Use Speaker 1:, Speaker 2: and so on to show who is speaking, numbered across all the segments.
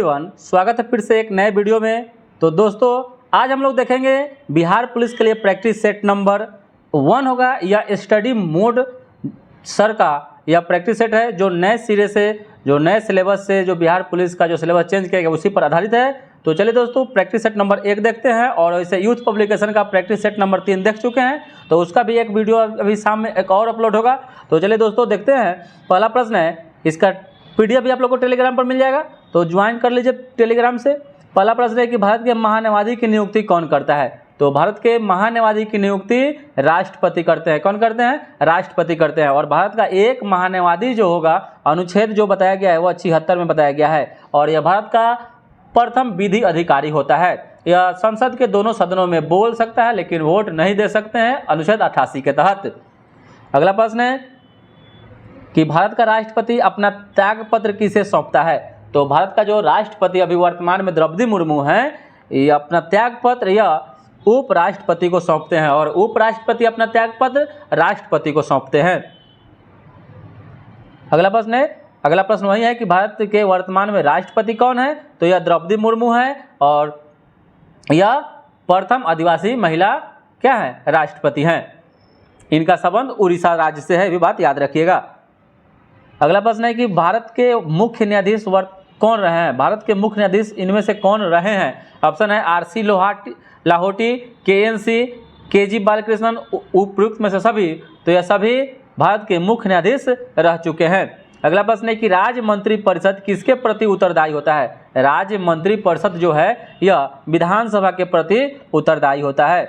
Speaker 1: स्वागत है फिर से एक नए वीडियो में। तो दोस्तों आज हम लोग देखेंगे बिहार पुलिस के लिए प्रैक्टिस सेट नंबर 1 होगा। यह स्टडी मोड सर का यह प्रैक्टिस सेट है जो नए सिरे से जो नए सिलेबस से जो बिहार पुलिस का जो सिलेबस चेंज किया गया उसी पर आधारित है। तो चलिए दोस्तों प्रैक्टिस सेट नंबर 1 देखते हैं और वैसे यूथ पब्लिकेशन का प्रैक्टिस सेट नंबर 3 देख चुके हैं तो उसका भी एक वीडियो अभी शाम में एक और अपलोड होगा। तो चलिए दोस्तों देखते हैं। पहला प्रश्न है, इसका PDF भी आप लोग को टेलीग्राम पर मिल जाएगा तो ज्वाइन कर लीजिए टेलीग्राम से। पहला प्रश्न है कि भारत के महान्यायवादी की नियुक्ति कौन करता है। तो भारत के महान्यायवादी की नियुक्ति राष्ट्रपति करते हैं। कौन करते हैं? राष्ट्रपति करते हैं। और भारत का एक महान्यायवादी जो होगा, अनुच्छेद जो बताया गया है वो 76 में बताया गया है और यह भारत का प्रथम विधि अधिकारी होता है। यह संसद के दोनों सदनों में बोल सकता है लेकिन वोट नहीं दे सकते हैं अनुच्छेद 88 के तहत। अगला प्रश्न है कि भारत का राष्ट्रपति अपना त्यागपत्र किसे सौंपता है। तो भारत का जो राष्ट्रपति अभी वर्तमान में द्रौपदी मुर्मू हैं, ये अपना त्यागपत्र या उपराष्ट्रपति को सौंपते हैं और उपराष्ट्रपति अपना त्यागपत्र राष्ट्रपति को सौंपते हैं। अगला प्रश्न वही है कि भारत के वर्तमान में राष्ट्रपति कौन है। तो यह द्रौपदी मुर्मू है और यह प्रथम आदिवासी महिला क्या है? राष्ट्रपति हैं। इनका संबंध उड़ीसा राज्य से है, ये भी बात याद रखिएगा। अगला प्रश्न है कि भारत के मुख्य न्यायाधीश कौन रहे हैं। भारत के मुख्य न्यायाधीश इनमें से कौन रहे हैं। ऑप्शन है RC Lahoti, KNC, KG Balakrishnan, उपयुक्त में से सभी। तो यह सभी भारत के मुख्य न्यायाधीश रह चुके हैं। अगला प्रश्न है कि राज्य मंत्री परिषद किसके प्रति उत्तरदायी होता है। राज्य मंत्री परिषद जो है यह विधानसभा के प्रति उत्तरदायी होता है।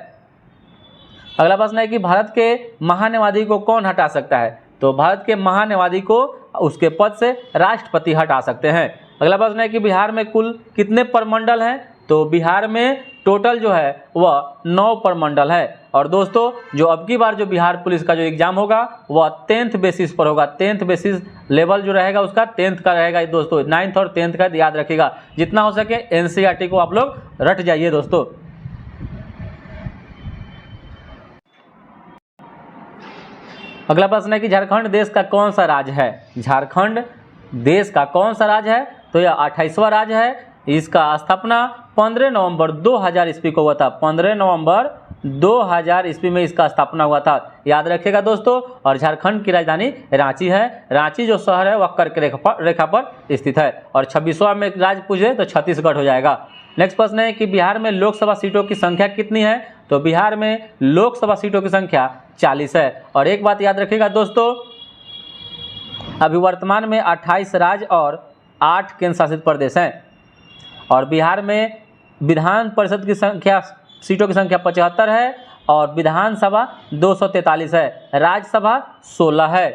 Speaker 1: अगला प्रश्न है कि भारत के महान्यायवादी को कौन हटा सकता है। तो भारत के महान्यायवादी को उसके पद से राष्ट्रपति हटा सकते हैं। अगला प्रश्न है कि बिहार में कुल कितने प्रमंडल हैं। तो बिहार में टोटल जो है वह 9 प्रमंडल है। और दोस्तों जो अब की बार जो बिहार पुलिस का जो एग्जाम होगा वह 10th बेसिस पर होगा। 10th बेसिस लेवल जो रहेगा उसका 10th का रहेगा दोस्तों। 9th और 10th का याद रखिएगा। जितना हो सके NCERT को आप लोग रट जाइए दोस्तों। अगला प्रश्न है कि झारखंड देश का कौन सा राज्य है। झारखंड देश का कौन सा राज्य है। तो यह 28वां राज्य है। इसका स्थापना 15 नवंबर 2000 ईस्वी को हुआ था। 15 नवंबर 2000 ईस्वी में इसका स्थापना हुआ था, याद रखिएगा दोस्तों। और झारखंड की राजधानी रांची है। रांची जो शहर है वह कर्क रेखा पर स्थित है। और 26वां में राज्य पूछे तो छत्तीसगढ़ हो जाएगा। नेक्स्ट प्रश्न है कि बिहार में लोकसभा सीटों की संख्या कितनी है। तो बिहार में लोकसभा सीटों की संख्या 40 है। और एक बात याद रखिएगा दोस्तों, अभी वर्तमान में 28 राज्य और 8 केंद्र शासित प्रदेश हैं। और बिहार में विधान परिषद की संख्या सीटों की संख्या 75 है और विधानसभा 243 है, राज्यसभा 16 है।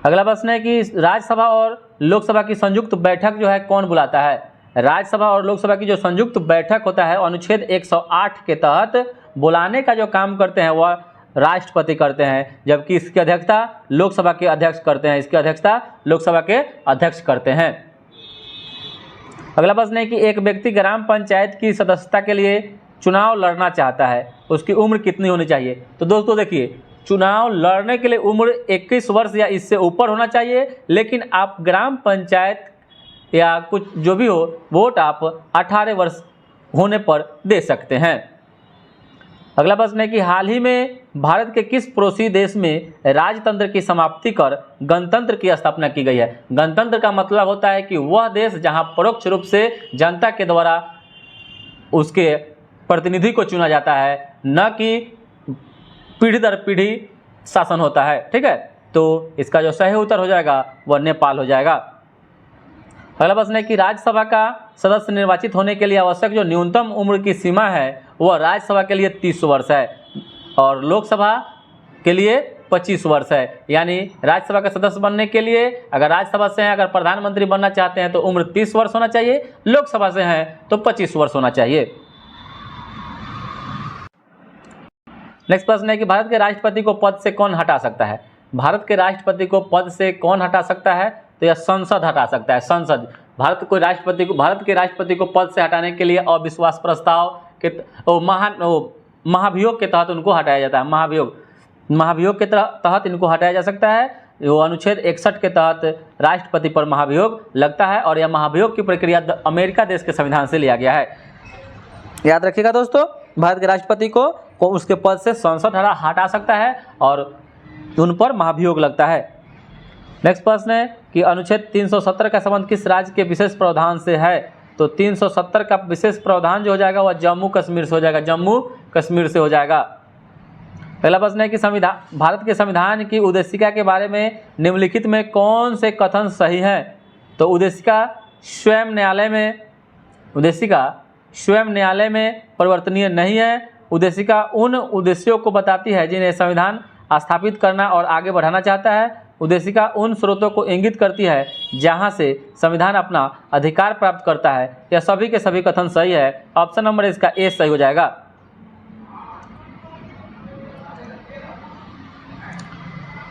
Speaker 1: अगला प्रश्न है कि राज्यसभा और लोकसभा की संयुक्त बैठक जो है कौन बुलाता है। राज्यसभा और लोकसभा की जो संयुक्त बैठक होता है अनुच्छेद 108 के तहत बुलाने का जो काम करते हैं वह राष्ट्रपति करते हैं, जबकि इसकी अध्यक्षता लोकसभा के अध्यक्ष करते हैं। इसकी अध्यक्षता लोकसभा के अध्यक्ष करते हैं। अगला प्रश्न है कि एक व्यक्ति ग्राम पंचायत की सदस्यता के लिए चुनाव लड़ना चाहता है, उसकी उम्र कितनी होनी चाहिए। तो दोस्तों देखिए, चुनाव लड़ने के लिए उम्र 21 वर्ष या इससे ऊपर होना चाहिए, लेकिन आप ग्राम पंचायत या कुछ जो भी हो वोट आप 18 वर्ष होने पर दे सकते हैं। अगला प्रश्न है कि हाल ही में भारत के किस पड़ोसी देश में राजतंत्र की समाप्ति कर गणतंत्र की स्थापना की गई है। गणतंत्र का मतलब होता है कि वह देश जहां परोक्ष रूप से जनता के द्वारा उसके प्रतिनिधि को चुना जाता है, न कि पीढ़ी दर पीढ़ी शासन होता है। ठीक है, तो इसका जो सही उत्तर हो जाएगा वह नेपाल हो जाएगा। अगला प्रश्न है कि राज्यसभा का सदस्य निर्वाचित होने के लिए आवश्यक जो न्यूनतम उम्र की सीमा है वह राज्यसभा के लिए 30 वर्ष है और लोकसभा के लिए 25 वर्ष है। यानी राज्यसभा का सदस्य बनने के लिए अगर राज्यसभा से हैं, अगर प्रधानमंत्री बनना चाहते हैं तो उम्र 30 वर्ष होना चाहिए, लोकसभा से हैं तो 25 वर्ष होना चाहिए। नेक्स्ट प्रश्न है कि भारत के राष्ट्रपति को पद से कौन हटा सकता है। भारत के राष्ट्रपति को पद से कौन हटा सकता है। तो यह संसद हटा सकता है। संसद भारत के राष्ट्रपति को पद से हटाने के लिए अविश्वास प्रस्ताव के महाभियोग के तहत उनको हटाया जाता है। महाभियोग के तहत इनको हटाया जा सकता है। वो अनुच्छेद 61 के तहत राष्ट्रपति पर महाभियोग लगता है और यह महाभियोग की प्रक्रिया अमेरिका देश के संविधान से लिया गया है। याद रखिएगा दोस्तों, भारत के राष्ट्रपति को उसके पद से संसद हटा सकता है और उन पर महाभियोग लगता है। नेक्स्ट प्रश्न है कि अनुच्छेद 370 का संबंध किस राज्य के विशेष प्रावधान से है? तो 370 का विशेष प्रावधान जो हो जाएगा वह जम्मू कश्मीर से हो जाएगा, जम्मू कश्मीर से हो जाएगा। पहला प्रश्न है कि भारत के संविधान की उद्देशिका के बारे में निम्नलिखित में कौन से कथन सही हैं? तो उद्देशिका स्वयं न्यायालय में परिवर्तनीय नहीं है। उद्देशिका उन उद्देश्यों को बताती है जिन्हें संविधान स्थापित करना और आगे बढ़ाना चाहता है। उद्देशिका उन स्रोतों को इंगित करती है जहां से संविधान अपना अधिकार प्राप्त करता है। यह सभी के सभी कथन सही है। ऑप्शन नंबर इसका ए सही हो जाएगा।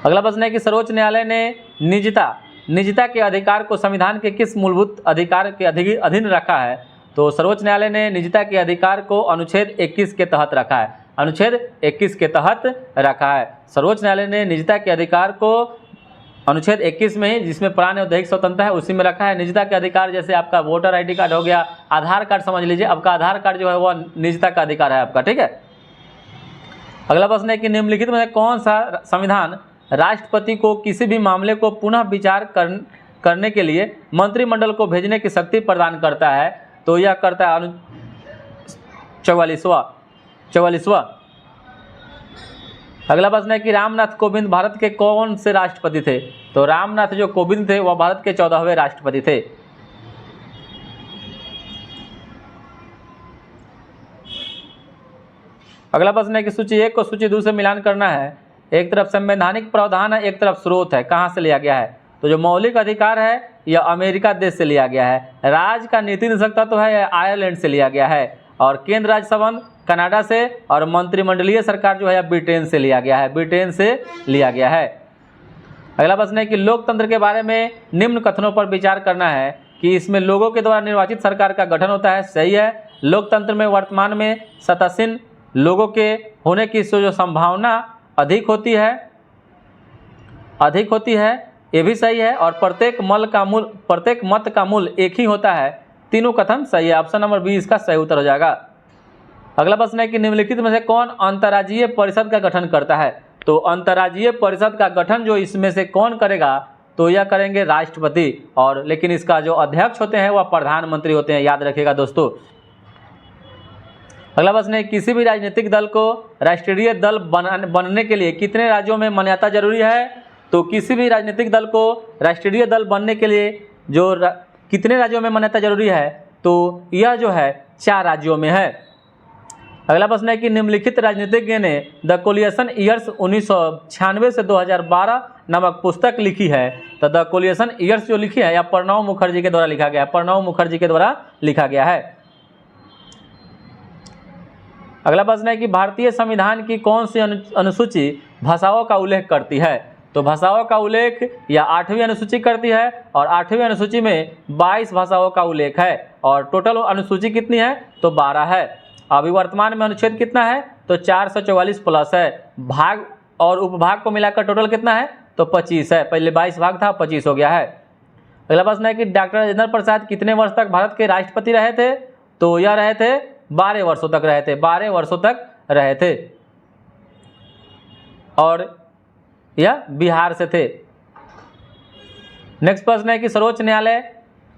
Speaker 1: अगला प्रश्न है कि सर्वोच्च न्यायालय ने निजता के अधिकार को संविधान के किस मूलभूत अधिकार के अधीन रखा है? तो सर्वोच्च न्यायालय ने निजता के अधिकार को अनुच्छेद 21 के तहत रखा है, अनुच्छेद 21 के तहत रखा है। सर्वोच्च न्यायालय ने निजता के अधिकार को अनुच्छेद 21 में ही, जिसमें प्राण और दैहिक स्वतंत्रता है, उसी में रखा है। निजता के अधिकार जैसे आपका वोटर ID कार्ड हो गया, आधार कार्ड समझ लीजिए, आपका आधार कार्ड जो है वह निजता का अधिकार है आपका, ठीक है। अगला प्रश्न है कि निम्नलिखित में कौन सा संविधान राष्ट्रपति को किसी भी मामले को पुनः विचार करने के लिए मंत्रिमंडल को भेजने की शक्ति प्रदान करता है? तो यह करता है 44वां। अगला प्रश्न है कि रामनाथ कोविंद भारत के कौन से राष्ट्रपति थे? तो रामनाथ जो कोविंद थे वह भारत के 14वें राष्ट्रपति थे। अगला प्रश्न है कि सूची 1 को सूची 2 से मिलान करना है। एक तरफ संवैधानिक प्रावधान है, एक तरफ स्रोत है, कहाँ से लिया गया है? तो जो मौलिक अधिकार है यह अमेरिका देश से लिया गया है। राज्य का नीति निदेशक तत्व है यह आयरलैंड से लिया गया है और केंद्र राज्य संबंध कनाडा से और मंत्रिमंडलीय सरकार जो है ब्रिटेन से लिया गया है, ब्रिटेन से लिया गया है। अगला प्रश्न है कि लोकतंत्र के बारे में निम्न कथनों पर विचार करना है कि इसमें लोगों के द्वारा निर्वाचित सरकार का गठन होता है। सही है। लोकतंत्र में वर्तमान में सत्तासीन लोगों के होने की जो संभावना अधिक होती है, ये भी सही है। और प्रत्येक मत का मूल्य एक ही होता है। तीनों कथन सही है। ऑप्शन नंबर बी इसका सही उत्तर हो जाएगा। अगला प्रश्न है कि निम्नलिखित में से कौन अंतर्राज्यीय परिषद का गठन करता है? तो अंतर्राज्यीय परिषद का गठन जो इसमें से कौन करेगा? तो यह करेंगे राष्ट्रपति, और लेकिन इसका जो अध्यक्ष होते हैं वह प्रधानमंत्री होते हैं, याद रखिएगा दोस्तों। अगला प्रश्न है किसी भी राजनीतिक दल को राष्ट्रीय दल बनने के लिए कितने राज्यों में मान्यता जरूरी है? तो किसी भी राजनीतिक दल को राष्ट्रीय दल बनने के लिए कितने राज्यों में मान्यता जरूरी है? तो यह जो है 4 राज्यों में है। अगला प्रश्न है कि निम्नलिखित राजनीतिज्ञ ने द कोलिएशन ईयर्स 1996 से 2012 नामक पुस्तक लिखी है। तो द कोलिएशन ईयर्स जो लिखी है या प्रणब मुखर्जी के द्वारा लिखा गया है, प्रणब मुखर्जी के द्वारा लिखा गया है। अगला प्रश्न है कि भारतीय संविधान की कौन सी अनुसूची भाषाओं का उल्लेख करती है? तो भाषाओं का उल्लेख या 8वीं अनुसूची करती है और 8वीं अनुसूची में 22 भाषाओं का उल्लेख है और टोटल अनुसूची कितनी है? तो 12 है। अभी वर्तमान में अनुच्छेद कितना है? तो 444 प्लस है। भाग और उपभाग को मिलाकर टोटल कितना है? तो 25 है। पहले 22 भाग था, 25 हो गया है। अगला प्रश्न है कि डॉक्टर राजेंद्र प्रसाद कितने वर्ष तक भारत के राष्ट्रपति रहे थे? तो यह रहे थे 12 वर्षों तक रहे थे, 12 वर्षों तक रहे थे और यह बिहार से थे। नेक्स्ट प्रश्न है कि सर्वोच्च न्यायालय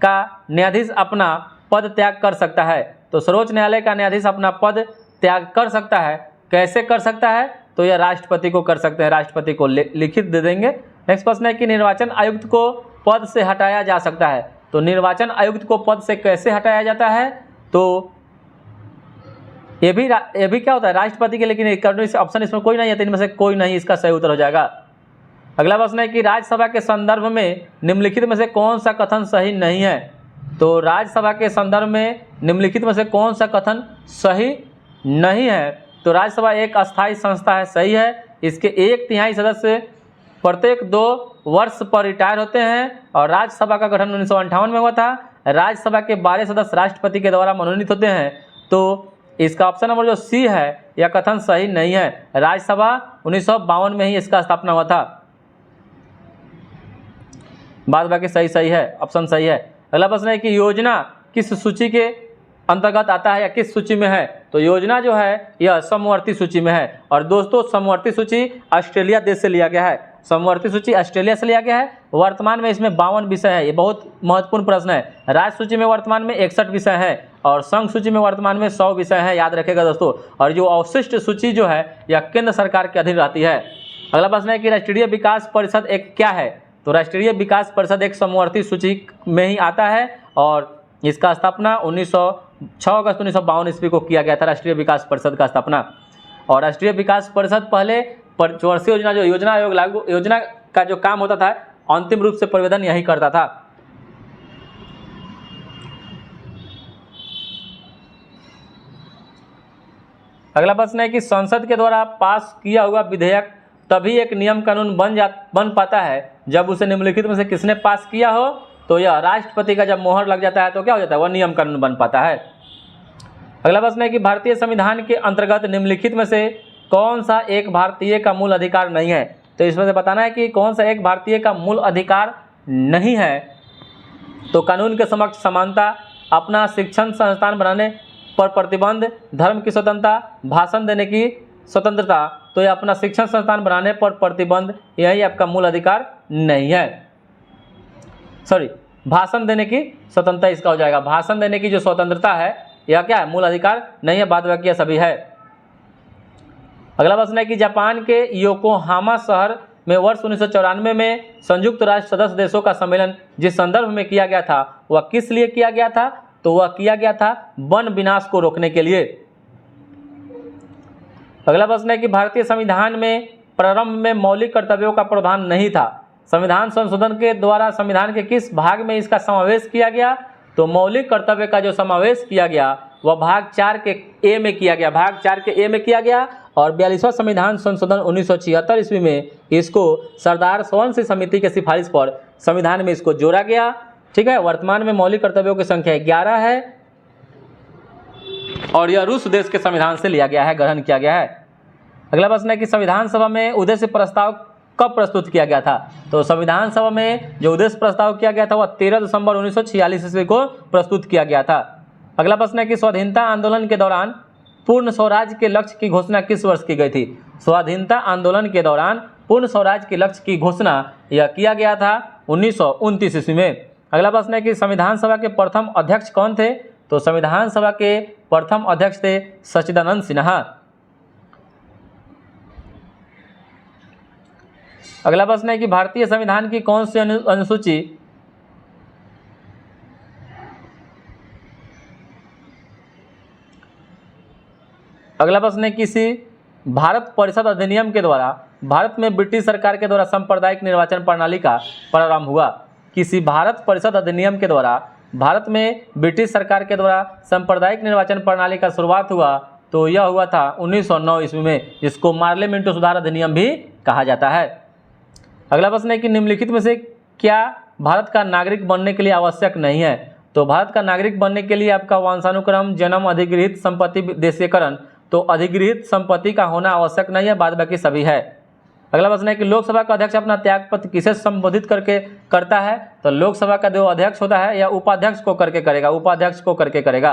Speaker 1: का न्यायाधीश अपना पद त्याग कर सकता है? तो सर्वोच्च न्यायालय का न्यायाधीश अपना पद त्याग कर सकता है। कैसे कर सकता है? तो यह राष्ट्रपति को कर सकते हैं, राष्ट्रपति को लिखित दे देंगे। नेक्स्ट प्रश्न है कि निर्वाचन आयुक्त को पद से हटाया जा सकता है? तो निर्वाचन आयुक्त को पद से कैसे हटाया जाता है? तो ये भी क्या होता है? राष्ट्रपति के, लेकिन ऑप्शन इसमें कोई नहीं है, तो इनमें से कोई नहीं इसका सही उत्तर हो जाएगा। अगला प्रश्न है कि राज्यसभा के संदर्भ में निम्नलिखित में से कौन सा कथन सही नहीं है? तो राज्यसभा के संदर्भ में निम्नलिखित में से कौन सा कथन सही नहीं है? तो राज्यसभा एक अस्थायी संस्था है। सही है। इसके 1/3 सदस्य प्रत्येक 2 वर्ष पर रिटायर होते हैं और राज्यसभा का गठन 1958 में हुआ था। राज्यसभा के 12 सदस्य राष्ट्रपति के द्वारा मनोनीत होते हैं। तो इसका ऑप्शन नंबर जो सी है यह कथन सही नहीं है। राज्यसभा 1952 में ही इसका स्थापना हुआ था। बाद बाकी सही सही है, ऑप्शन सही है। अगला प्रश्न है कि योजना किस सूची के अंतर्गत आता है या किस सूची में है? तो योजना जो है यह समवर्ती सूची में है। और दोस्तों समवर्ती सूची ऑस्ट्रेलिया देश से लिया गया है, समवर्ती सूची ऑस्ट्रेलिया से लिया गया है। वर्तमान में इसमें 52 विषय है, ये बहुत महत्वपूर्ण प्रश्न है। राज्य सूची में वर्तमान में 61 विषय हैं और संघ सूची में वर्तमान में 100 विषय हैं, याद रखेगा दोस्तों। और जो अवशिष्ट सूची जो है यह केंद्र सरकार के अधीन रहती है। अगला प्रश्न है कि राष्ट्रीय विकास परिषद एक क्या है? तो राष्ट्रीय विकास परिषद एक समवर्ती सूची में ही आता है और इसका स्थापना 6 अगस्त 1952 ईस्वी को किया गया था, राष्ट्रीय विकास परिषद का स्थापना। और राष्ट्रीय विकास परिषद पहले पंचवर्षीय योजना जो योजना आयोग लागू योजना का जो काम होता था अंतिम रूप से प्रतिवेदन यही करता था। अगला प्रश्न है कि संसद के द्वारा पास किया हुआ विधेयक तभी एक नियम कानून बन पाता है जब उसे निम्नलिखित में से किसने पास किया हो? तो यह राष्ट्रपति का जब मोहर लग जाता है तो क्या हो जाता है? वह नियम कानून बन पाता है। अगला प्रश्न है कि भारतीय संविधान के अंतर्गत निम्नलिखित में से कौन सा एक भारतीय का मूल अधिकार नहीं है? तो इसमें से बताना है कि कौन सा एक भारतीय का मूल अधिकार नहीं है। तो कानून के समक्ष समानता, अपना शिक्षण संस्थान बनाने पर प्रतिबंध, धर्म की स्वतंत्रता, भाषण देने की स्वतंत्रता। तो यह अपना शिक्षण संस्थान बनाने पर प्रतिबंध, यही आपका मूल अधिकार नहीं है। सॉरी, भाषण देने की स्वतंत्रता इसका हो जाएगा। भाषण देने की जो स्वतंत्रता है यह क्या है? मूल अधिकार नहीं है, बाद बाकी सभी है। अगला प्रश्न है कि जापान के योकोहामा शहर में वर्ष 1994 में संयुक्त राष्ट्र सदस्य देशों का सम्मेलन जिस संदर्भ में किया गया था वह किस लिए किया गया था? तो वह किया गया था वन विनाश को रोकने के लिए। अगला प्रश्न है कि भारतीय संविधान में प्रारंभ में मौलिक कर्तव्यों का प्रावधान नहीं था। संविधान संशोधन के द्वारा संविधान के किस भाग में इसका समावेश किया गया? तो मौलिक कर्तव्य का जो समावेश किया गया वह भाग 4 के ए में किया गया, भाग 4 के ए में किया गया। और 42वां संविधान संशोधन 1976 ईस्वी में इसको सरदार सोवंशी समिति के सिफारिश पर संविधान में इसको जोड़ा गया। ठीक है, वर्तमान में मौलिक कर्तव्यों की संख्या 11 है और यह रूस देश के संविधान से लिया गया है, ग्रहण किया गया है। अगला प्रश्न है कि संविधान सभा में उद्देश्य प्रस्ताव कब प्रस्तुत किया गया था? तो संविधान सभा में जो उद्देश्य प्रस्ताव किया गया था वह 13 दिसंबर 1946 ईस्वी को प्रस्तुत किया गया था। अगला प्रश्न है कि स्वाधीनता आंदोलन के दौरान पूर्ण स्वराज के लक्ष्य की घोषणा किस वर्ष की गई थी? स्वाधीनता आंदोलन के दौरान पूर्ण स्वराज के लक्ष्य की घोषणा यह किया गया था 1929 ईस्वी में। अगला प्रश्न है कि संविधान सभा के प्रथम अध्यक्ष कौन थे? तो संविधान सभा के प्रथम अध्यक्ष थे सच्चिदानंद सिन्हा। अगला प्रश्न है कि भारतीय संविधान की कौन सी अनुसूची अगला प्रश्न है किसी भारत परिषद अधिनियम के द्वारा भारत में ब्रिटिश सरकार के द्वारा सांप्रदायिक निर्वाचन प्रणाली का प्रारंभ हुआ। किसी भारत परिषद अधिनियम के द्वारा भारत में ब्रिटिश सरकार के द्वारा सांप्रदायिक निर्वाचन प्रणाली का शुरुआत हुआ तो यह हुआ था 1909 ईस्वी में, जिसको मार्लेमेंटो सुधार अधिनियम भी कहा जाता है। अगला प्रश्न है कि निम्नलिखित में से क्या भारत का नागरिक बनने के लिए आवश्यक नहीं है? तो भारत का नागरिक बनने के लिए आपका वंशानुक्रम, जन्म, अधिगृहित संपत्ति देशीयकरण, तो अधिगृहित संपत्ति का होना आवश्यक नहीं है, बाद बाकी सभी है। अगला प्रश्न है कि लोकसभा का अध्यक्ष अपना त्यागपत्र किसे संबोधित करके करता है? तो लोकसभा का जो अध्यक्ष होता है या उपाध्यक्ष को करके करेगा, उपाध्यक्ष को करके करेगा।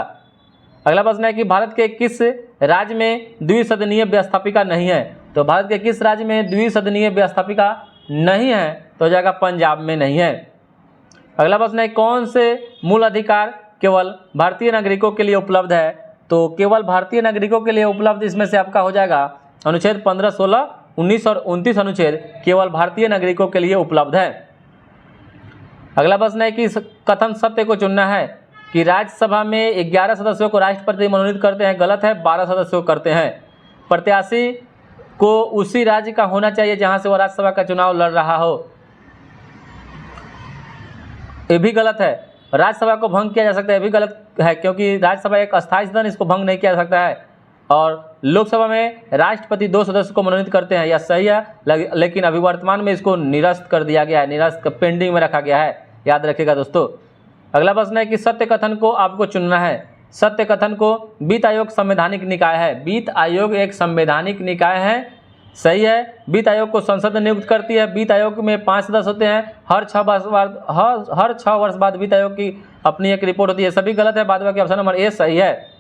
Speaker 1: अगला प्रश्न है कि भारत के किस राज्य में द्विसदनीय व्यवस्थापिका नहीं है? तो भारत के किस राज्य में द्विसदनीय व्यवस्थापिका नहीं है? तो जाएगा पंजाब में नहीं है। अगला प्रश्न है कौन से मूल अधिकार केवल भारतीय नागरिकों के लिए उपलब्ध है? तो केवल भारतीय नागरिकों के लिए उपलब्ध इसमें से आपका हो जाएगा अनुच्छेद 15, 16, 19 और 29 अनुच्छेद केवल भारतीय नागरिकों के लिए उपलब्ध है। अगला प्रश्न है कि कथन सत्य को चुनना है कि राज्यसभा में 11 सदस्यों को राष्ट्रपति मनोनीत करते हैं, गलत है, 12 सदस्यों को करते हैं। प्रत्याशी को उसी राज्य का होना चाहिए जहां से वह राज्यसभा का चुनाव लड़ रहा हो, ये भी गलत है। राज्यसभा को भंग किया जा सकता है, ये भी गलत है, क्योंकि राज्यसभा एक अस्थायी सदन, इसको भंग नहीं किया जा सकता है। और लोकसभा में राष्ट्रपति 2 सदस्य को मनोनीत करते हैं, यह सही है, लेकिन अभी वर्तमान में इसको निरस्त कर दिया गया है, निरस्त पेंडिंग में रखा गया है, याद रखिएगा दोस्तों। अगला प्रश्न है कि सत्य कथन को आपको चुनना है। सत्य कथन को वित्त आयोग संवैधानिक निकाय है, वित्त आयोग एक संवैधानिक निकाय है। सही है। वित्त आयोग को संसद नियुक्त करती है। वित्त आयोग में 5 सदस्य होते हैं। हर 6 वर्ष बाद वित्त आयोग की अपनी एक रिपोर्ट होती है। सभी गलत है, बाद बाकी ऑप्शन नंबर ए सही है।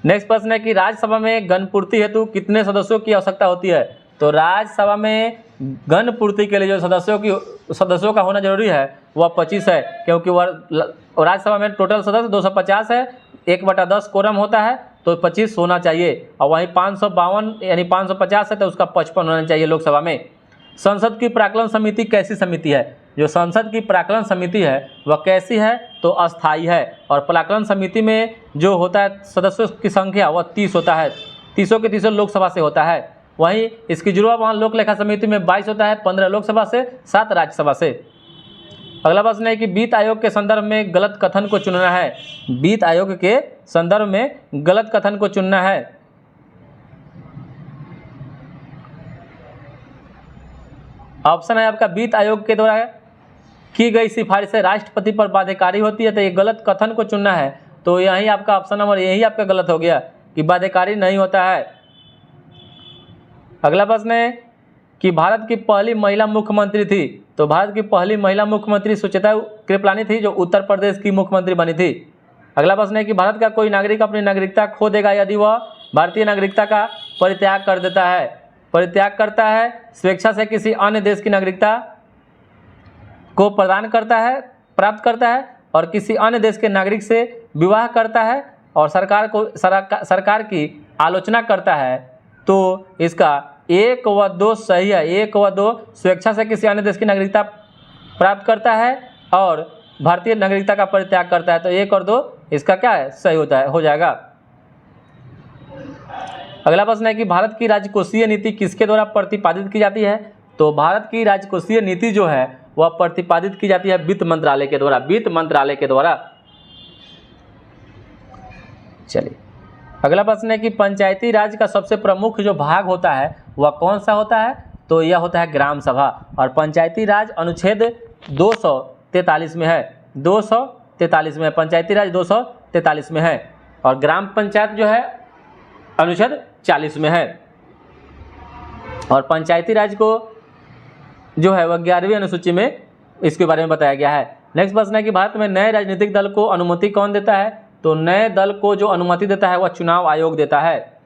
Speaker 1: नेक्स्ट प्रश्न है कि राज्यसभा में गणपूर्ति हेतु कितने सदस्यों की आवश्यकता होती है? तो राज्यसभा में गणपूर्ति के लिए जो सदस्यों का होना जरूरी है वह 25 है, क्योंकि वह राज्यसभा में टोटल सदस्य 250 है, 1/10 कोरम होता है, तो 25 होना चाहिए। और वहीं 552 यानी 550 है तो उसका 55 होना चाहिए लोकसभा में। संसद की प्राक्कलन समिति कैसी समिति है? जो संसद की प्राक्कलन समिति है वह कैसी है? तो अस्थायी है। और प्राक्कलन समिति में जो होता है सदस्यों की संख्या वह 30 होता है, 30 के 30 लोकसभा से होता है। वहीं इसकी जुड़वा लोक लेखा समिति में 22 होता है, 15 लोकसभा से, 7 राज्यसभा से। अगला प्रश्न है कि वित्त आयोग के संदर्भ में गलत कथन को चुनना है। वित्त आयोग के संदर्भ में गलत कथन को चुनना है। ऑप्शन है आपका वित्त आयोग के द्वारा की गई सिफारिशें राष्ट्रपति पर बाध्यकारी होती है, तो ये गलत कथन को चुनना है। तो यही आपका ऑप्शन नंबर यही आपका गलत हो गया कि बाध्यकारी नहीं होता है। अगला प्रश्न है कि भारत की पहली महिला मुख्यमंत्री थी। तो भारत की पहली महिला मुख्यमंत्री सुचेता कृपलानी थी, जो उत्तर प्रदेश की मुख्यमंत्री बनी थी। अगला प्रश्न है कि भारत का कोई नागरिक अपनी नागरिकता खो देगा यदि वह भारतीय नागरिकता का परित्याग कर देता है। परित्याग करता है, स्वेच्छा से किसी अन्य देश की नागरिकता को प्रदान करता है, प्राप्त करता है, और किसी अन्य देश के नागरिक से विवाह करता है और सरकार की आलोचना करता है, तो इसका 1 व 2 सही है। 1 व 2 स्वेच्छा से किसी अन्य देश की नागरिकता प्राप्त करता है और भारतीय नागरिकता का परित्याग करता है, तो 1 और 2 इसका क्या है? सही होता है, हो जाएगा। अगला प्रश्न है कि भारत की राजकोषीय नीति किसके द्वारा प्रतिपादित की जाती है? तो भारत की राजकोषीय नीति जो है वह प्रतिपादित की जाती है वित्त मंत्रालय के द्वारा। वित्त मंत्रालय के द्वारा। चलिए अगला प्रश्न है कि पंचायती राज का सबसे प्रमुख जो भाग होता है वह कौन सा होता है? तो यह होता है ग्राम सभा। और पंचायती राज अनुच्छेद 243 में है। 243 में, पंचायती राज 243 में है। और ग्राम पंचायत जो है अनुच्छेद 40 में है। और पंचायती राज को जो है वह 11वीं अनुसूची में इसके बारे में बताया गया है। नेक्स्ट प्रश्न है कि भारत में नए राजनीतिक दल को अनुमति कौन देता है? तो नए दल को जो अनुमति देता है वह चुनाव आयोग देता है।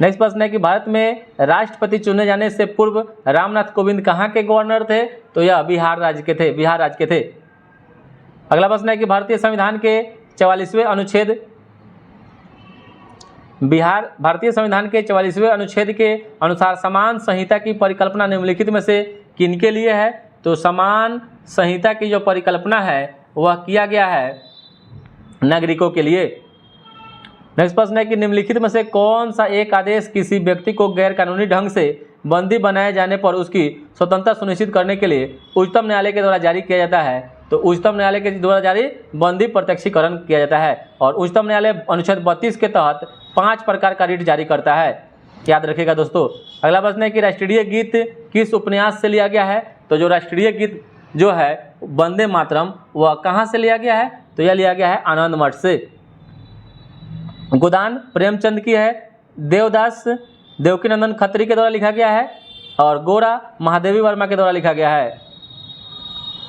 Speaker 1: नेक्स्ट प्रश्न है कि भारत में राष्ट्रपति चुने जाने से पूर्व रामनाथ कोविंद कहाँ के गवर्नर थे? तो यह बिहार राज्य के थे। अगला प्रश्न है कि भारतीय संविधान के 44वें अनुच्छेद के अनुसार समान संहिता की परिकल्पना निम्नलिखित में से किनके लिए है? तो समान संहिता की जो परिकल्पना है वह किया गया है नागरिकों के लिए। नेक्स्ट प्रश्न है कि निम्नलिखित में से कौन सा एक आदेश किसी व्यक्ति को गैरकानूनी ढंग से बंदी बनाए जाने पर उसकी स्वतंत्रता सुनिश्चित करने के लिए उच्चतम न्यायालय के द्वारा जारी किया जाता है? तो उच्चतम न्यायालय के द्वारा जारी बंदी प्रत्यक्षीकरण किया जाता है। और उच्चतम न्यायालय अनुच्छेद 32 के तहत 5 प्रकार का रिट जारी करता है, याद रखिएगा दोस्तों। अगला प्रश्न है कि राष्ट्रीय गीत किस उपन्यास से लिया गया है? तो जो राष्ट्रीय गीत जो है वंदे मातरम वह कहाँ से लिया गया है? तो यह लिया गया है आनंद मठ से। गोदान प्रेमचंद की है। देवदास देवकीनंदन खत्री के द्वारा लिखा गया है। और गोरा महादेवी वर्मा के द्वारा लिखा गया है।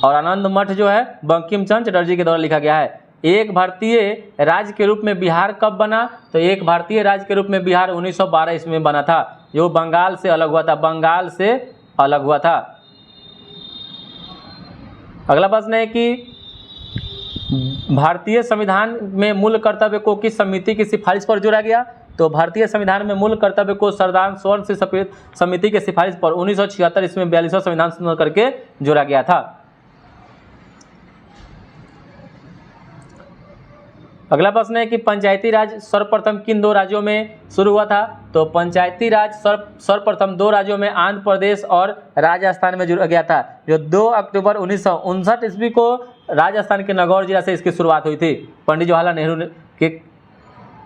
Speaker 1: और आनंद मठ जो है बंकिम चंद्र चटर्जी के द्वारा लिखा गया है। एक भारतीय राज्य के रूप में बिहार कब बना? तो एक भारतीय राज्य के रूप में बिहार 1912 ईस्वी में बना था, जो बंगाल से अलग हुआ था। अगला प्रश्न है कि भारतीय संविधान में मूल कर्तव्य को किस समिति की सिफारिश पर जोड़ा गया? तो भारतीय संविधान में मूल कर्तव्य को सरदार स्वर्ण सिंह समिति के सिफारिश पर 1976 ईस्वी में 42वां संविधान संशोधन करके जोड़ा गया था। अगला प्रश्न है कि पंचायती राज सर्वप्रथम किन 2 राज्यों में शुरू हुआ था? तो पंचायती राज सर्वप्रथम 2 राज्यों में आंध्र प्रदेश और राजस्थान में जुड़ा गया था, जो 2 अक्टूबर 1959 ईस्वी को राजस्थान के नागौर जिला से इसकी शुरुआत हुई थी, पंडित जवाहरलाल नेहरू के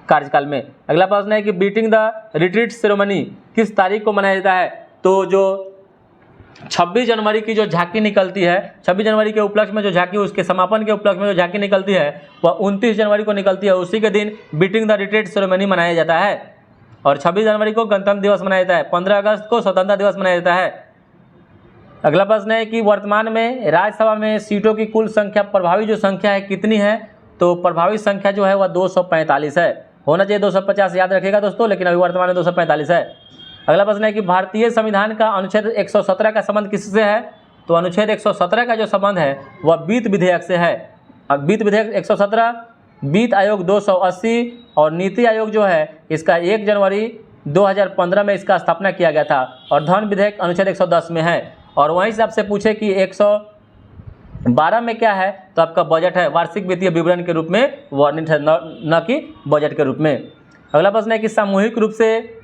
Speaker 1: कार्यकाल में। अगला प्रश्न है कि बीटिंग द रिट्रीट सेरेमनी किस तारीख को मनाया जाता है? तो जो 26 जनवरी की जो झांकी निकलती है, 26 जनवरी के उपलक्ष्य में जो झांकी, उसके समापन के उपलक्ष्य में जो झांकी निकलती है वह 29 जनवरी को निकलती है। उसी के दिन बीटिंग द रिट्रीट सेरेमनी मनाया जाता है। और 26 जनवरी को गणतंत्र दिवस मनाया जाता है। 15 अगस्त को स्वतंत्रता दिवस मनाया जाता है। अगला प्रश्न है कि वर्तमान में राज्यसभा में सीटों की कुल संख्या, प्रभावी जो संख्या है कितनी है? तो प्रभावी संख्या जो है वह 245 है। होना चाहिए 250, याद रखिएगा दोस्तों, लेकिन अभी वर्तमान में 245 है। अगला प्रश्न है कि भारतीय संविधान का अनुच्छेद 117 का संबंध किससे है? तो अनुच्छेद 117 का जो संबंध है वह वित्त विधेयक से है। अब वित्त विधेयक 117, वित्त आयोग 280 और नीति आयोग जो है इसका 1 जनवरी 2015 में इसका स्थापना किया गया था। और धन विधेयक अनुच्छेद 110 में है। और वहीं से आपसे पूछे कि 112 में क्या है, तो आपका बजट है, वार्षिक वित्तीय विवरण के रूप में वर्णित है, न कि बजट के रूप में। अगला प्रश्न है कि सामूहिक रूप से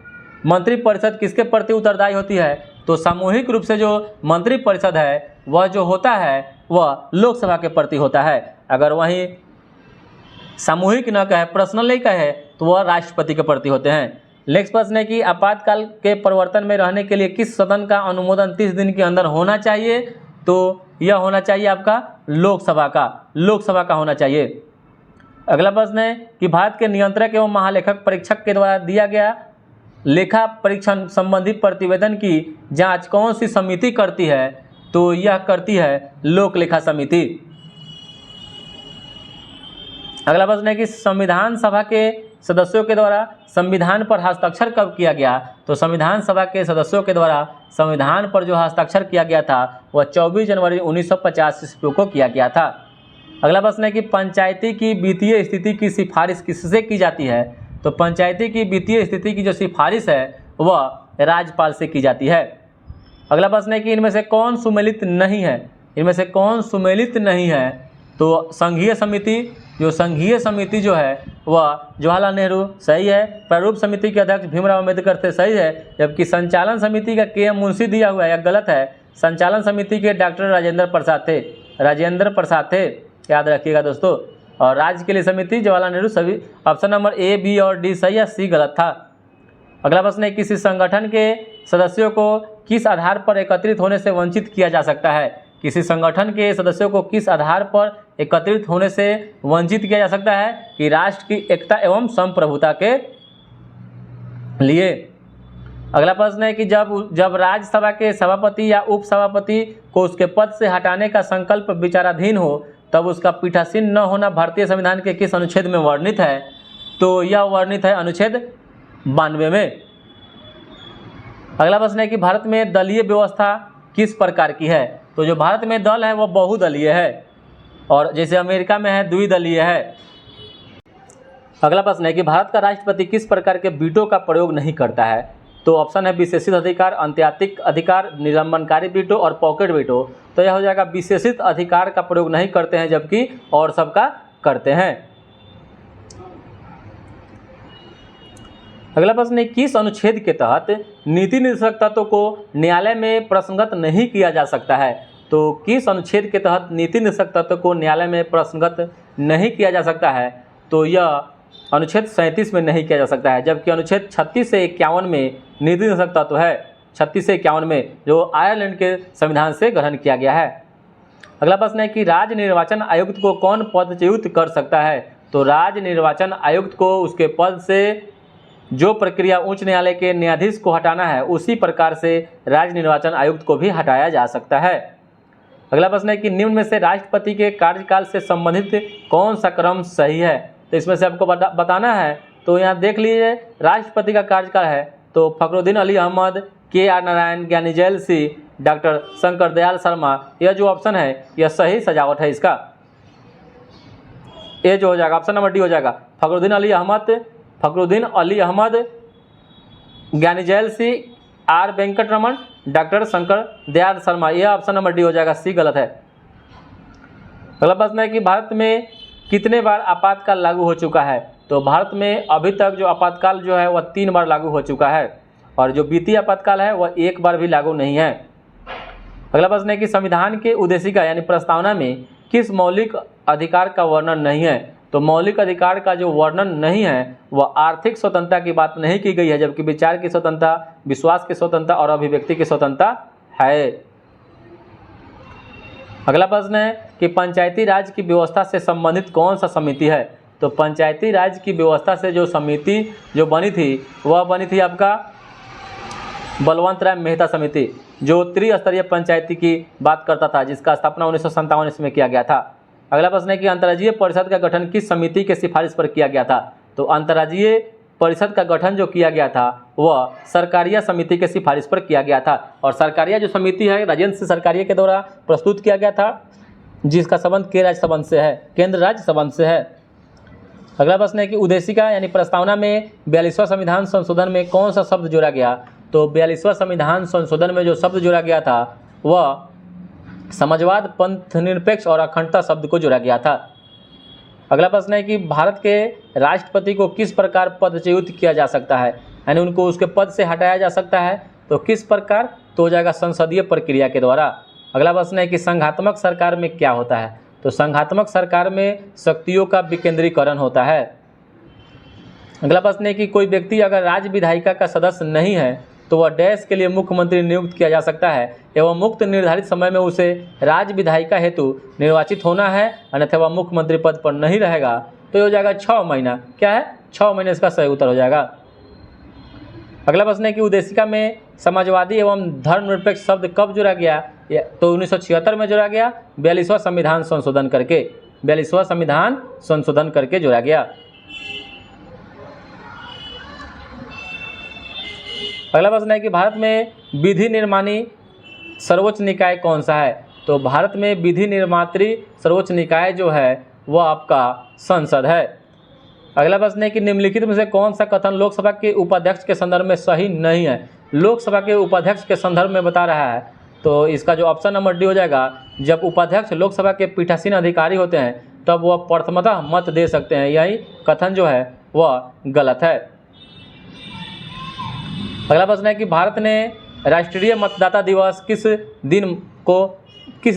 Speaker 1: मंत्रिपरिषद किसके प्रति उत्तरदायी होती है? तो सामूहिक रूप से जो मंत्रिपरिषद है वह जो होता है वह लोकसभा के प्रति होता है। अगर वहीं सामूहिक न कहे, पर्सनली कहे, तो वह राष्ट्रपति के प्रति होते हैं। नेक्स्ट प्रश्न है कि आपातकाल के प्रवर्तन में रहने के लिए किस सदन का अनुमोदन 30 दिन के अंदर होना चाहिए? तो यह होना चाहिए आपका लोकसभा का होना चाहिए। अगला प्रश्न है कि भारत के नियंत्रक एवं महालेखक परीक्षक के द्वारा दिया गया लेखा परीक्षण संबंधी प्रतिवेदन की जांच कौन सी समिति करती है? तो यह करती है लोक लेखा समिति। अगला प्रश्न है कि संविधान सभा के सदस्यों के द्वारा संविधान पर हस्ताक्षर कब किया गया? तो संविधान सभा के सदस्यों के द्वारा संविधान पर जो हस्ताक्षर किया गया था वह 24 जनवरी 1950 ईस्वी को किया गया था। अगला प्रश्न है कि पंचायती की वित्तीय स्थिति की सिफारिश किससे की जाती है? तो पंचायती की वित्तीय स्थिति की जो सिफारिश है वह राज्यपाल से की जाती है। अगला प्रश्न है कि इनमें से कौन सुमेलित नहीं है? इनमें से कौन सुमेलित नहीं है? तो संघीय समिति जो है वह जवाहरलाल नेहरू सही है। प्रारूप समिति के अध्यक्ष भीमराव अम्बेडकर थे, सही है। जबकि संचालन समिति का के.एम. मुंशी दिया हुआ है, यह गलत है। संचालन समिति के डॉक्टर राजेंद्र प्रसाद थे, याद रखिएगा दोस्तों। और राज्य के लिए समिति जवाहरलाल नेहरू, सभी ऑप्शन नंबर ए, बी और डी सही है, सी गलत था। अगला प्रश्न है किसी संगठन के सदस्यों को किस आधार पर एकत्रित होने से वंचित किया जा सकता है? किसी संगठन के सदस्यों को किस आधार पर एकत्रित होने से वंचित किया जा सकता है? कि राष्ट्र की एकता एवं संप्रभुता के लिए। अगला प्रश्न है कि जब राज्यसभा के सभापति या उपसभापति को उसके पद से हटाने का संकल्प विचाराधीन हो तब उसका पीठासीन न होना भारतीय संविधान के किस अनुच्छेद में वर्णित है? तो यह वर्णित है अनुच्छेद 92 में। अगला प्रश्न है कि भारत में दलीय व्यवस्था किस प्रकार की है? तो जो भारत में दल है वह बहुदलीय है, और जैसे अमेरिका में है द्विदलीय है। अगला प्रश्न है कि भारत का राष्ट्रपति किस प्रकार के वीटो का प्रयोग नहीं करता है? तो ऑप्शन है विशेषित अधिकार, अंत्यातिक अधिकार, निलंबनकारी वीटो और पॉकेट वीटो। तो यह हो जाएगा विशेषित अधिकार का प्रयोग नहीं करते हैं, जबकि और सबका करते हैं। अगला प्रश्न है किस अनुच्छेद के तहत नीति निर्देशक तत्व को न्यायालय में प्रसंगत नहीं किया जा सकता है? तो किस अनुच्छेद के तहत नीति निर्देशक तत्व को न्यायालय में प्रसंगत नहीं किया जा सकता है? तो यह अनुच्छेद 37 में नहीं किया जा सकता है, जबकि अनुच्छेद 36 से 51 में नीति निर्देशक तत्व है। 36 से 51 में जो आयरलैंड के संविधान से ग्रहण किया गया है। अगला प्रश्न है कि राज्य निर्वाचन आयुक्त को कौन पदच्युत कर सकता है? तो राज्य निर्वाचन आयुक्त को उसके पद से जो प्रक्रिया उच्च न्यायालय के न्यायाधीश को हटाना है उसी प्रकार से राज्य निर्वाचन आयुक्त को भी हटाया जा सकता है। अगला प्रश्न है कि निम्न में से राष्ट्रपति के कार्यकाल से संबंधित कौन सा क्रम सही है? तो इसमें से आपको बताना है। तो यहाँ देख लीजिए राष्ट्रपति का कार्यकाल है तो फखरुद्दीन अली अहमद, के.आर. नारायण, ज्ञानी जैल सिंह, डॉक्टर शंकर दयाल शर्मा, यह जो ऑप्शन है यह सही सजावट है इसका। ये जो हो जाएगा ऑप्शन नंबर डी हो जाएगा। फखरुद्दीन अली अहमद, ज्ञानी जैल सिंह, आर वेंकटरमन, डॉक्टर शंकर दयाल शर्मा, यह ऑप्शन नंबर डी हो जाएगा, सी गलत है। अगला प्रश्न है कि भारत में कितने बार आपातकाल लागू हो चुका है? तो भारत में अभी तक जो आपातकाल जो है वह 3 बार लागू हो चुका है, और जो वित्तीय आपातकाल है वह 1 बार भी लागू नहीं है। अगला प्रश्न है कि संविधान के उद्देशिका यानी प्रस्तावना में किस मौलिक अधिकार का वर्णन नहीं है? तो मौलिक अधिकार का जो वर्णन नहीं है वह आर्थिक स्वतंत्रता की बात नहीं की गई है, जबकि विचार की स्वतंत्रता, विश्वास की स्वतंत्रता और अभिव्यक्ति की स्वतंत्रता है। अगला प्रश्न है कि पंचायती राज की व्यवस्था से संबंधित कौन सा समिति है। तो पंचायती राज की व्यवस्था से जो समिति जो बनी थी वह बनी थी आपका बलवंत राय मेहता समिति, जो त्रिस्तरीय पंचायती की बात करता था, जिसका स्थापना 1957 ईस्वी में किया गया था। अगला प्रश्न है कि अंतर्राज्यीय परिषद का गठन किस समिति के सिफारिश पर किया गया था। तो अंतर्राज्यीय परिषद का गठन जो किया गया था वह सरकारिया समिति के सिफारिश पर किया गया था, और सरकारिया जो समिति है राजेंद्र सिंह सरकारिया के द्वारा प्रस्तुत किया गया था, जिसका संबंध के राज्य संबंध से है, केंद्र राज्य संबंध से है। अगला प्रश्न है कि उद्देशिका यानी प्रस्तावना में 42वां संविधान संशोधन में कौन सा शब्द जोड़ा गया। तो 42वां संविधान संशोधन में जो शब्द जोड़ा गया था वह समाजवाद, पंथ निरपेक्ष और अखंडता शब्द को जोड़ा गया था। अगला प्रश्न है कि भारत के राष्ट्रपति को किस प्रकार पदच्युत किया जा सकता है, यानी उनको उसके पद से हटाया जा सकता है। तो किस प्रकार, तो हो जाएगा संसदीय प्रक्रिया के द्वारा। अगला प्रश्न है कि संघात्मक सरकार में क्या होता है। तो संघात्मक सरकार में शक्तियों का विकेंद्रीकरण होता है। अगला प्रश्न है कि कोई व्यक्ति अगर राज्य विधायिका का सदस्य नहीं है तो वह डैश के लिए मुख्यमंत्री नियुक्त किया जा सकता है एवं मुक्त निर्धारित समय में उसे राज्य विधायिका हेतु निर्वाचित होना है, अन्यथा वह मुख्यमंत्री पद पर नहीं रहेगा। तो ये हो जाएगा 6 महीना। क्या है, 6 महीने इसका सही उत्तर हो जाएगा। अगला प्रश्न है कि उद्देशिका में समाजवादी एवं धर्मनिरपेक्ष शब्द कब जोड़ा गया। तो 1976 में जोड़ा गया, 42वां संविधान संशोधन करके, 42वां संविधान संशोधन करके जोड़ा गया। अगला प्रश्न है कि भारत में विधि निर्माणी सर्वोच्च निकाय कौन सा है। तो भारत में विधि निर्मात्री सर्वोच्च निकाय जो है वह आपका संसद है। अगला प्रश्न है कि निम्नलिखित में से कौन सा कथन लोकसभा के उपाध्यक्ष के संदर्भ में सही नहीं है। लोकसभा के उपाध्यक्ष के संदर्भ में बता रहा है, तो इसका जो ऑप्शन नंबर डी हो जाएगा। जब उपाध्यक्ष लोकसभा के पीठासीन अधिकारी होते हैं तब वह प्रथमतः मत दे सकते हैं, यही कथन जो है वह गलत है। अगला प्रश्न है कि भारत ने राष्ट्रीय मतदाता दिवस किस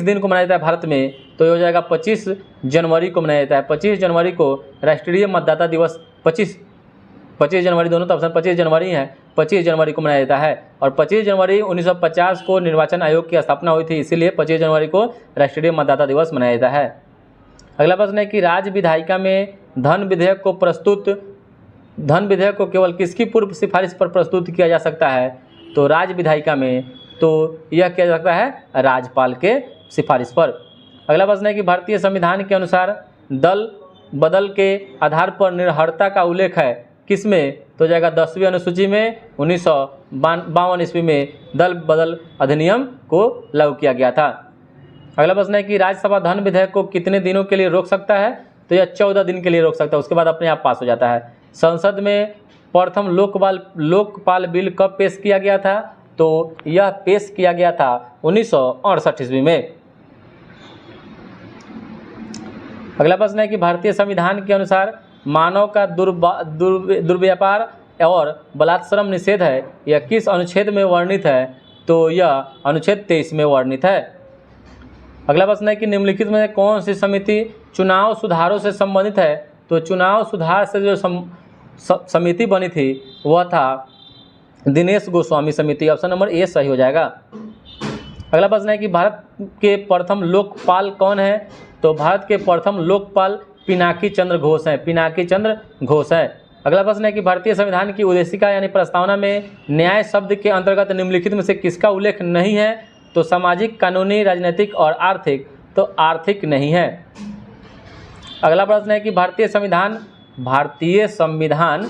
Speaker 1: दिन को मनाया जाता है भारत में। तो ये हो जाएगा 25 जनवरी को मनाया जाता है। 25 जनवरी को राष्ट्रीय मतदाता दिवस 25 जनवरी, दोनों तो ऑप्शन 25 जनवरी है, 25 जनवरी को मनाया जाता है। और 25 जनवरी 1950 को निर्वाचन आयोग की स्थापना हुई थी, इसीलिए 25 जनवरी को राष्ट्रीय मतदाता दिवस मनाया जाता है। अगला प्रश्न है कि राज्य विधायिका में धन विधेयक को केवल किसकी पूर्व सिफारिश पर प्रस्तुत किया जा सकता है। तो राज्य विधायिका में तो यह किया जा सकता है राज्यपाल के सिफारिश पर। अगला प्रश्न है कि भारतीय संविधान के अनुसार दल बदल के आधार पर निरहरता का उल्लेख है किसमें। तो जाएगा 10वीं अनुसूची में 1952 ईस्वी में दल बदल अधिनियम को लागू किया गया था। अगला प्रश्न है कि राज्यसभा धन विधेयक को कितने दिनों के लिए रोक सकता है। तो यह 14 दिन के लिए रोक सकता है, उसके बाद अपने आप पास हो जाता है। संसद में प्रथम लोकपाल बिल कब पेश किया गया था। तो यह पेश किया गया था 1968 ईस्वी में। अगला प्रश्न है कि भारतीय संविधान के अनुसार मानव का दुर्व्यापार और बलात्श्रम निषेध है, यह किस अनुच्छेद में वर्णित है। तो यह अनुच्छेद 23 में वर्णित है। अगला प्रश्न है कि निम्नलिखित में कौन सी समिति चुनाव सुधारों से संबंधित है। तो चुनाव सुधार से जो समिति बनी थी वह था दिनेश गोस्वामी समिति, ऑप्शन नंबर ए सही हो जाएगा। अगला प्रश्न है कि भारत के प्रथम लोकपाल कौन है। तो भारत के प्रथम लोकपाल पिनाकी चंद्र घोष हैं, पिनाकी चंद्र घोष हैं। अगला प्रश्न है कि भारतीय संविधान की उद्देशिका यानी प्रस्तावना में न्याय शब्द के अंतर्गत निम्नलिखित में से किसका उल्लेख नहीं है। तो सामाजिक, कानूनी, राजनीतिक और आर्थिक। तो आर्थिक नहीं है। अगला प्रश्न है कि भारतीय संविधान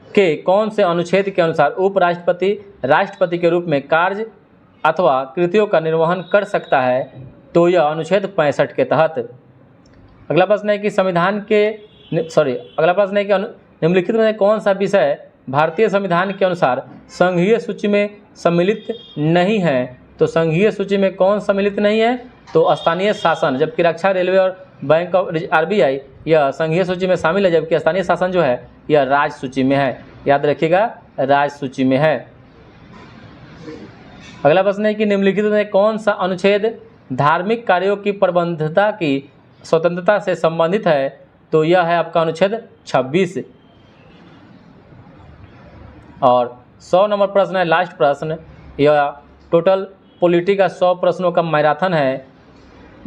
Speaker 1: के कौन से अनुच्छेद के अनुसार उपराष्ट्रपति राष्ट्रपति के रूप में कार्य अथवा कृतियों का निर्वहन कर सकता है। तो यह अनुच्छेद 65 के तहत। अगला प्रश्न है कि निम्नलिखित में कौन सा विषय भारतीय संविधान के अनुसार संघीय सूची में सम्मिलित नहीं है। तो संघीय सूची में कौन सम्मिलित नहीं है। तो स्थानीय शासन, जबकि रक्षा, रेलवे और बैंक ऑफ RBI यह संघीय सूची में शामिल है, जबकि स्थानीय शासन जो है यह राज्य सूची में है। याद रखिएगा, राज्य सूची में है। अगला प्रश्न है कि निम्नलिखित में कौन सा अनुच्छेद धार्मिक कार्यों की प्रबंधता की स्वतंत्रता से संबंधित है। तो यह है आपका अनुच्छेद 26। और 100 नंबर प्रश्न है, लास्ट प्रश्न। यह टोटल पॉलिटी का 100 प्रश्नों का मैराथन है।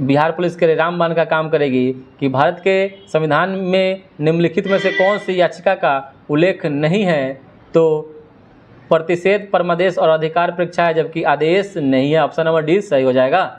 Speaker 1: बिहार पुलिस के लिए रामबाण का काम करेगी कि भारत के संविधान में निम्नलिखित में से कौन सी याचिका का उल्लेख नहीं है, तो प्रतिषेध, परमादेश और अधिकार परीक्षा है, जबकि आदेश नहीं है। ऑप्शन नंबर डी सही हो जाएगा।